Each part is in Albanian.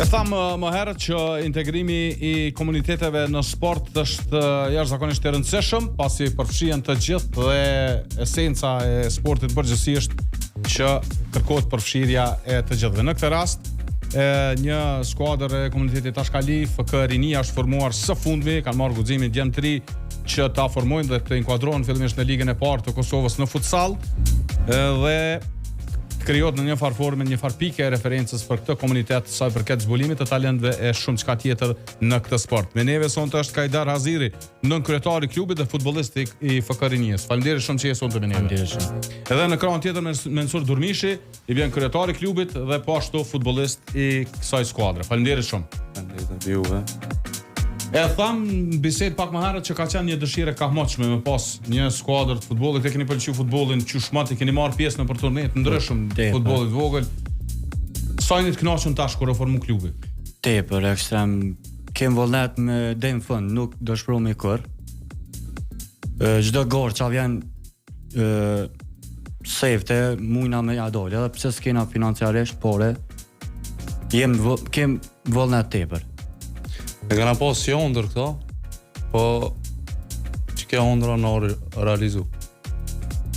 E thamë më herët që integrimi I komuniteteve në sport është jashtëzakonisht I rëndësishëm, pasi përfshihen të gjithë dhe esenca e sportit përgjithësi është që kërkohet përfshirja e të gjithëve. Në këtë rast, një skuadër e komunitetit Tashkali, FK Rinia është formuar së fundmi, kanë marrë guximin djem të ri që ta formojnë dhe të inkuadrohen fillimisht në ligën e parë të Kosovës në futsal dhe krijohet në një farë forme, një farë pike e referencës për këtë komunitet sa I përket zbulimit të talentëve e shumë çka tjetër në këtë sport. Me neve sonte është Kajdar Haziri, nënkryetari I klubit dhe futbollist I FK Rinias. Faleminderit shumë që je sonte me neve. Faleminderit shumë. Edhe në krahun tjetër Mensur Durmishi, I vjen kryetari I klubit dhe po ashtu futbollist I kësaj skuadre. Faleminderit shumë. Faleminderit juve. E tham bisedë pak më herët që ka qenë një dëshirë e kahmoqshme me pas një skuadër të futbollit. E keni pëlqyer futbollin, qyshmat I keni marrë pjesë në për turne të ndryshëm futbollit vogël. Sa jeni të kënaqur tash kur reformu klubi? Tepër ekstrem. Kem vullnet me deri në fund, nuk do shpërumi kur. Çdo gol që vjen safety mujna me ja dol, edhe pse s'kena financiarisht, por kem vullnet tepër. E kena pas si ondër këto, po që ke ondra në realizu.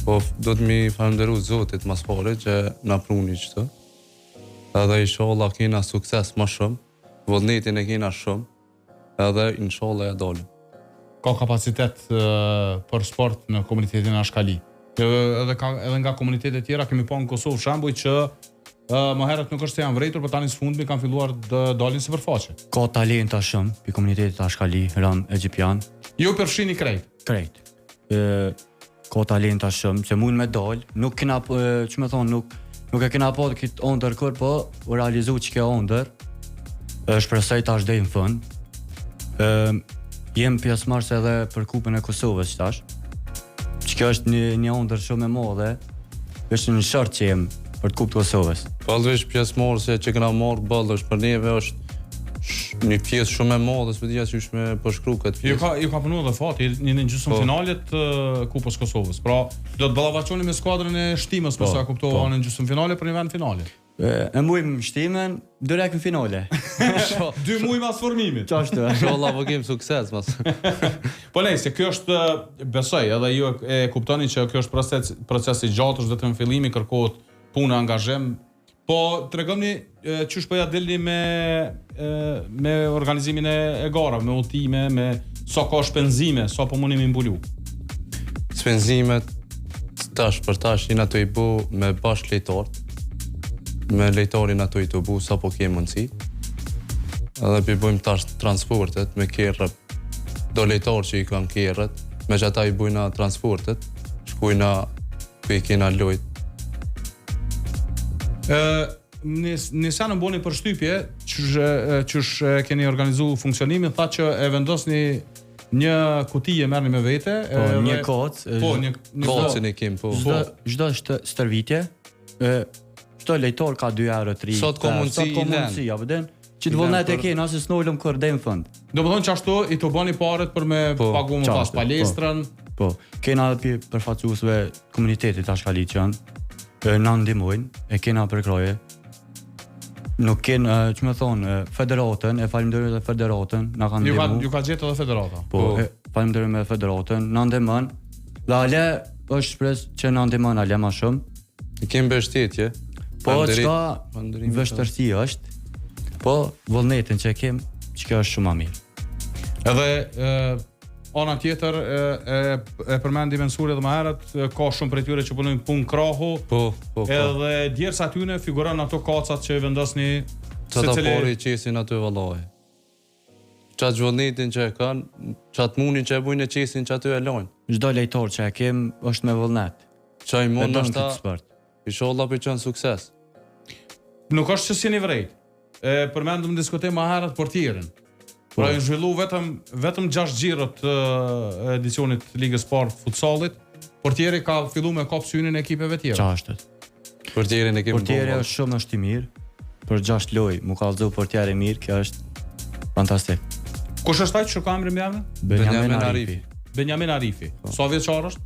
Po do të mi falenderu Zotit mas pare që na pruni qëtë. Edhe inshallah kena sukses më shumë, vullnetin e kena shumë, edhe inshallah e dalim. Ka kapacitet për sport në komunitetin Ashkali. Edhe nga komunitetet tjera kemi pa në Kosovë shembuj që më herët nuk është se janë vrejtur, por tani së fundmi kanë filluar të dalin sipërfaqe. Ka talenta shumë pi komunitetit Ashkali, ram egjiptian. Ju përfshini krejt. Ka talenta shumë që mund me dal, nuk kena ç'më thon, nuk e kena pa këtë ondër kur, po u realizu që kjo ondër. Shpresoj tash deri në fund. Jem pjesëmarrës edhe për Kupën e Kosovës tash. Që kjo është një ondër shumë e madhe. Është një short që jem për të Kupë të Kosovës. Palvesh pjesëmarrëse që kena marrë ballësh për neve është një pjesë shumë e madhe, s'po dia si është me përshkruaj këtë pjesë. Ju ka punuar edhe fati në gjysmë finalet të Kupës Kosovës. Pra, do të ballafaqoni me skuadrën e Shtimës, për sa kuptova në gjysmë finale për një vend finale. E mbujmë Shtimën direkt në finale. 2 muaj pas formimit. Ç'është? Inshallah po kem sukses mas. Po nejse, kjo është besoj, edhe ju e kuptoni që kjo është proces I gjatë, është vetëm fillimi, kërkohet punë, angazhim. Po tregoni çush po ja delni me organizimin e gara, me udhëtime, me sa ka shpenzime, sa po mundi mi mbulu. Shpenzimet tash për tash jena të I bu me bash lejtarët. Me lejtarin ato I të bu sa po kemë mundësi. Edhe për bujmë tash transportet me kerrët. Do lejtarë që I kanë kerrët, me që ata I bujna transportet, shkujna ku I kena lojt. Nisa në boni për shtypje, qysh keni organizu funksionimin, tha që e vendosni një kutije merrni me vete. Një kocë. Po, një kocën e kem, po. Çdo stërvitje, çdo lejtor ka 2 euro 3. Sot ka mundësi, apo den? Që të vullnet e kena, se s'nolëm kur deri në fund. Do të thonë që ashtu I të bëni paret për me pagu më pas palestrën. Po, kena përfaqësuesve komunitetit Ashkali që janë, na ndihmojnë, e kena për kroje. Nuk kenë, ç'më thon, federatën, e falenderoj edhe federatën, na kanë ndihmuar. Ju ka gjetë edhe federata. Po, falenderoj me federatën, na ndihmon. Dhe ale është shpresë që na ndihmon ale më shumë. I kem mbështetje. Po, çka vështirësi është. Po, vullnetin që kem, që kjo është shumë më mirë. Edhe ana tjetër e përmendi Mensuri edhe më herët, ka shumë prej tyre që punojnë punë krahu. Po. Edhe djersa atyne figuron ato kacat që vendosni çata pori qesin aty vallahi. Çat vullnetin që e kanë, çat munin që e bujnë qesin që aty e lajnë. Çdo lejtor që e kem është me vullnet. Çaj mund ashta. Inshallah për qenë sukses. Nuk është që si një vrejt. Përmendëm diskutim më herët portierin. Pra ju zhvillu vetëm 6 xhirot edicionit Ligës Parë futsallit. Portieri ka fillu me kap synin e ekipeve tjera. Ç'është? Portierin e kemi. Portieri është shumë I mirë. Për 6 lojë, mu ka dhënë portieri mirë, kjo është fantastik. Kush është ai që ka emrin mbi? Benjamin Arifi. Benjamin Arifi. Sa vjeçar është?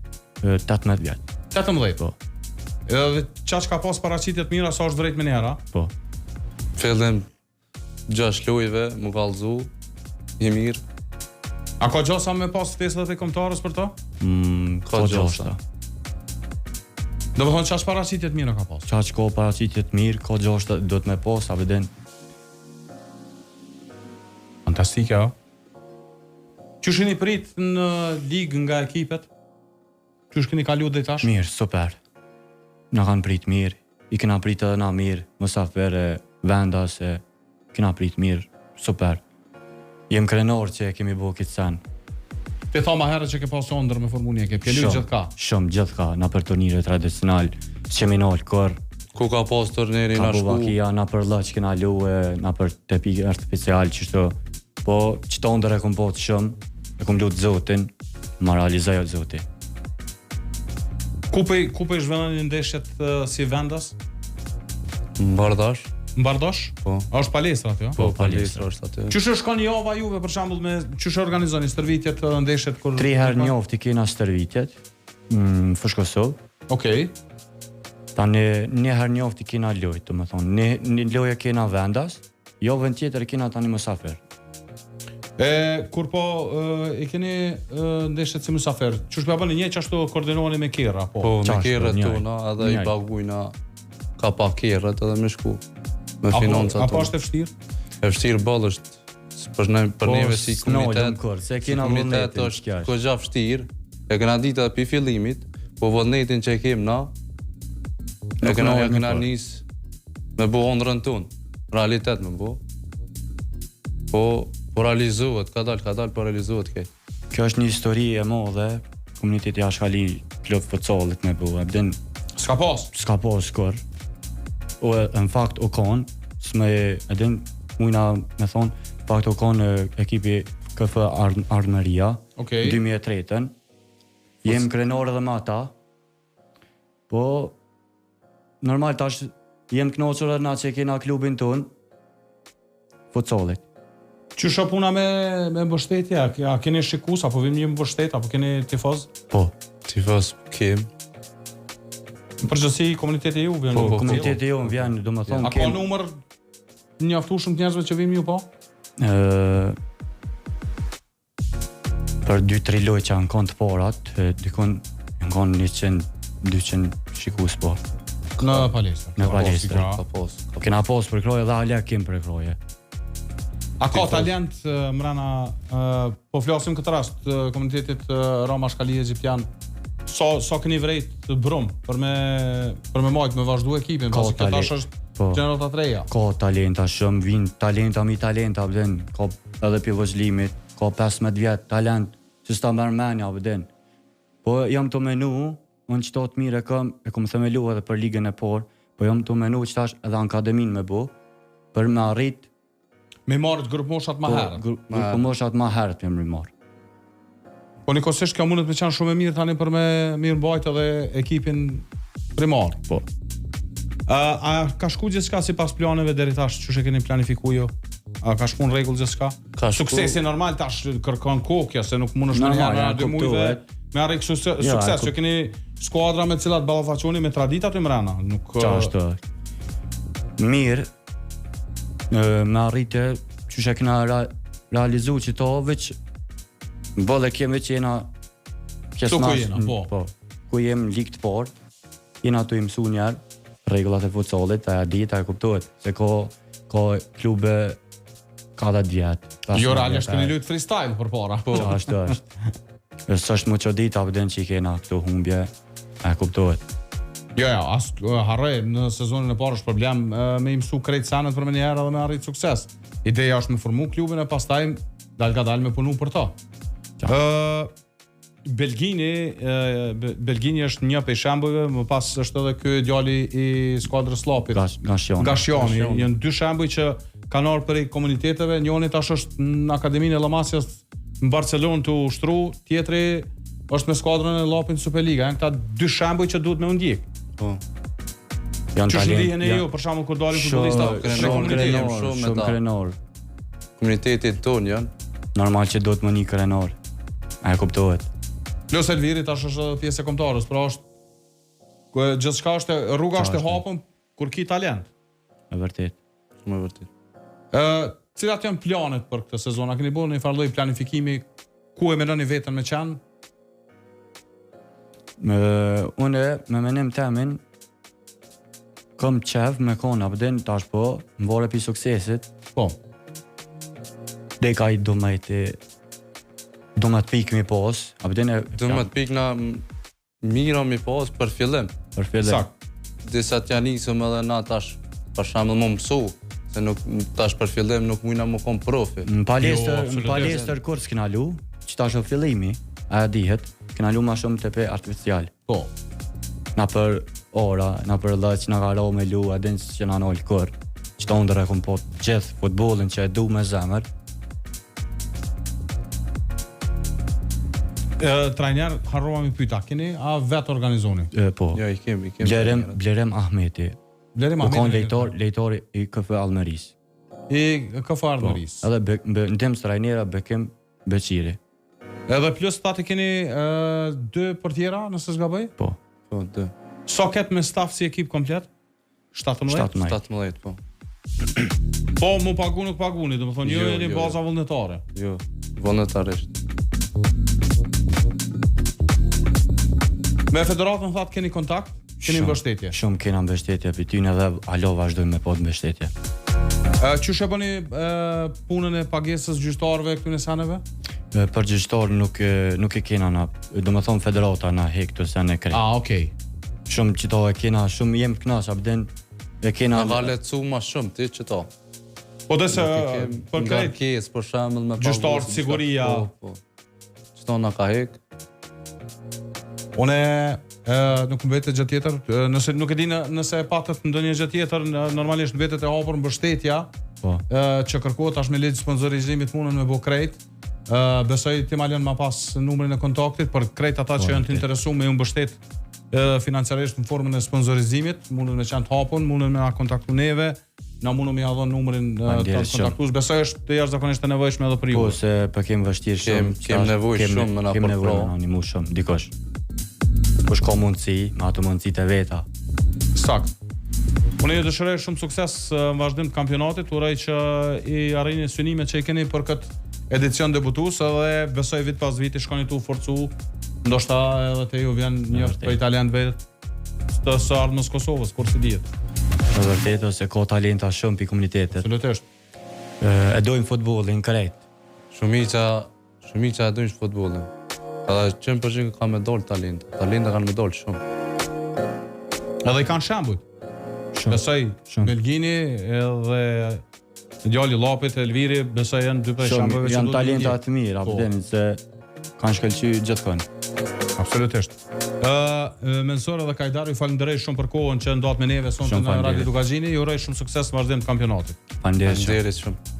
18 vjet. 18. Po. Edhe çka ka pas paraqitje të mira sa është drejt me njëra. Po. Fillim 6 lojëve, më kallëzu, i mirë. A ka gjosa me pas ftesat e kombëtarës për to? Ka gjosa. Do të thonë çfarë paraqitje të mira ka pas? Çfarë ka paraqitje të mirë, ka gjoshta do të më pas, a vjen. Fantastike, a? Qysh keni prit në ligë nga ekipet? Qysh keni kalu deri tash? Mirë, super. Na kanë prit mirë, i kena prit edhe na mirë, Musafere, Vendas, kena prit mirë, super. Jem krenor që e kemi bëu këtë sen. Ti tha më herët që ke pas ondër me formulën e ke. Ke luajtur gjithka. Shumë gjithka, na për turnire tradicional, seminal kor, Ku ka pas turneri na shku. Abubakia, na për lëç kena luë, na për tepi artificial çështë. Po çto ondër e kom po të shumë, e kom lut Zotin, ma realizoj Zoti. Ku po zhvillonin ndeshjet si Vendas? Mbardash. Mbardosh? Po. A është palestra aty, jo? Po, palestra është aty. Qysh shkon java juve për shembull me qysh organizoni stërvitjet ndeshjet kur 3 herë njofti kena stërvitjet, Fush Kosovë. Okej. Tani një herë njofti kena lojë, domethënë, një lojë kena Vendas, javën tjetër kena tani Musafer. Kur po e keni ndeshjet si Musafer, çush po bëni një çashtu koordinoni me Kerra, po. Po, me Qashtu, kerrët njëri. tona, edhe i Njëri. bagujna ka pa kerrët edhe me shku. Me financat Apo tona. është e vështirë? E vështirë ballë është për neve si komunitet. Se Si kena komunitet vullnetin është kjo. goxha vështirë. E kena ditë edhe pi fillimit, po vullnetin që e kem na, e kena nis me bu ondrën tonë. Realitet me bu. Po realizohet, ka dal, po realizohet kej. Kjo është një histori e madhe, komuniteti Ashkali klub futsallit me bu, abden S'ka pas. s'ka pas kur. O në fakt o kon, s'me edin mujna me thonë, fakt o kon ekipi KF Ardmeria, Okej. 2003-ën, jem krenar edhe me ata, po normal tash jem knoqër edhe na që kena klubin ton, futsallit. Qysh është puna me mbështetje? A keni shikus apo vim një mbështet apo keni tifoz? Po, Tifos kem. Në përgjithësi komuniteti ju vjen. Po, komuniteti jo më vjen, do më thonë, A ka numër mjaftueshëm të njerëzve që vim ju po? Për 2-3 lojë që janë kanë të parat, dikon janë kanë 100-200 shikus po. Në palestër. Në palestër. Ka pos. Kena pas për kroje dhe ale kem për kroje. A ka talent mrena, po flasim këtë rast të komunitetit Roma Shkali Egjiptian, sa keni vrejt të brum për me majtë, me vazhdu ekipin, Ka pasi këtë talent, tash është po. gjenerata të reja. Ka talenta shumë, vinë talenta mi talenta vden, ka edhe pi vëzhlimit, ka 15 vjet talent, që s'ta mërë menja vden. Po jam të menu, unë qëto të mire e kom themelu edhe për ligën e por, po jam të menu që tash edhe akademin me bu, për me arrit Me marrë grup moshat ma herët. grupë moshat ma herët për më marrë. Po nikosisht kjo mundet me qenë shumë e mirë tani për me mirë mbajt edhe ekipin primar. Po. A ka shku gjithçka sipas planeve deri tash, çu e keni planifikuar ju? A ka shku në rregull gjithçka? Ka shku. Suksesi normal tash kërkon kokja, se nuk mundesh në Normal, herë ja, 2 muajve kuptohet. me arrit sukses. Që keni skuadra me të cilat ballafaqoni me traditat e mrena, nuk Qashtu është. Mirë, me arritë që që kena realizu që to veç bëllë kemi që jena Këtu ku jena, po. Ku jem ligë të parë, jena të imësu njerë rregullat e futsallit, a ditë, a kuptohet se ka klube ka 10 vjetë. Jo realisht keni lut freestyle përpara. Po. Qashtu është. S'është më që ditë avden që i kena këto humbje, a kuptohet. Jo, as harrej në sezonin e parë është problem me i mësu krejt sanet për me një herë edhe me arrit sukses. Ideja është me formu klubin e pastaj dal me punu për to. Belgini është një prej shembujve, më pas është edhe ky djali i skuadrës Llapit. Gashiani, janë dy shembuj që kanë ardhur prej komuniteteve, njëri tash është në Akademinë e Llamacias në Barcelonë të ushtru, tjetri është me skuadrën e Llapit në Superliga. Janë këta dy shembuj që duhet me u ndjek. Po. Janë Që talent. shlihen e ju, për shembull kur dalin futbollistat Shumë krenor. Komunitetin ton janë. Normal që do të më një krenor. A e kuptohet. Plus Elviri tash është pjesë e kombëtarës, pra është gjithçka është rruga është e hapur kur ki talent. E vërtet. Shumë e vërtet. Cilat janë planet për këtë sezon? A keni bërë një farë lloj planifikimi ku e mendoni veten me qenë? Unë me menim temin kam qef me kona përdin tash po më vore pi suksesit Po. dhe ka i do me të pikë mi pos a përdin e Do me të pikë na mira mi pas për fillim. për fillim. Sakt. Disa t'ja nisëm edhe na tash për shembull më mësu, se nuk tash për fillim nuk mujna më kom profi. Në palestër, absolutisht. në palestër kur s'kena lu, që tash o fillimi, a dihet, kena lu ma shumë të pe artificial. Po. Na për ora, na për lë që na ka ro me lu, a din që na nol kur. Që ta ndër e kom po gjithë futbolin që e du me zemër. Trajner, harrova mi pyeta, keni a vetë organizoni? Po. Jo, i kemi. Blerem Ahmeti. Blerim Po kon Ahmeti. lejtori i KF Almeris. I KF Armëris. Edhe në temë trajnera Bekim Beqiri. Edhe plus tati keni 2 portiera, nëse s'gaboj? Po. Po, 2. Sa ket me staf si ekip komplet? 17? 17, po. Po, mu pagu nuk paguni, domethënë ju Jo, jeni jo. baza vullnetare. Jo, vullnetarisht. Me federatën thatë keni kontakt, keni mbështetje. Shumë kena mbështetje për tyne dhe alo vazhdojmë me pod mbështetje. Qysh e bëni punën e pagesës gjyqtarëve këtyre seneve? Për gjyqtar nuk e kena na, do me thonë federata na hek të sene krejt. Okej. Shumë që to e kena, shumë jem knas, abden e kena... Na ka lecu ma shumë ti që ta. Po dhe se për krejt, Ngarkes, për shembull me Gjyqtar, pagues, siguria. Po. Çto na ka hek? une nuk mbetet gjë tjetër, nëse nuk e di nëse e patët ndonjë gjë tjetër, normalisht mbetet e hapur mbështetja, Po. që kërkohet tash me ligj sponsorizimit munën me bë krejt. Besoj ti ma lën ma pas numrin e kontaktit për krejt ata që janë të interesuar me ju mbështet financiarisht në formën e sponsorizimit, mundën me qenë të hapun, mundën me na kontaktu neve, na mundën me ja dhënë numrin të kontaktues. Besoj është jashtëzakonisht e nevojshme edhe për ju. Po, se për kem vështirë shumë. Kem nevojë shumë me na Kem nevojë përpro. me na animu shumë, dikosh. Po shko mundësi, me ato mundësit e veta. Sakt. Unë ju dëshiroj shumë sukses në vazhdim të kampionatit, uroj që i arrini synimet që i keni për këtë edicion debutues edhe besoj vit pas viti shkoni tu forcu, ndoshta edhe te ju vjen një për italian vetë të së ardhmës Kosovës, kur si dihet. Në vërtetë se ka talenta shumë pi komunitetet. Absolutisht. E dojmë futbollin krejt. Shumica e dojnë futbollin. Edhe 100% ka me dol talent. Talenta kanë me dol shumë. Edhe i kanë shembuj. Besoj Belgini edhe djali Llapit, Elviri, besoj janë dy prej shembujve që Janë duhet talenta ndjek. të mirë, Po. abden se kanë shkëlqy gjithkon. Absolutisht. Mensor edhe Kajdar, ju falenderoj shumë për kohën që ndat me neve sonte Shumë në Radio faleminderit. Dukagjini, ju uroj shumë sukses në vazhdim të kampionatit. Faleminderit. Faleminderit shumë.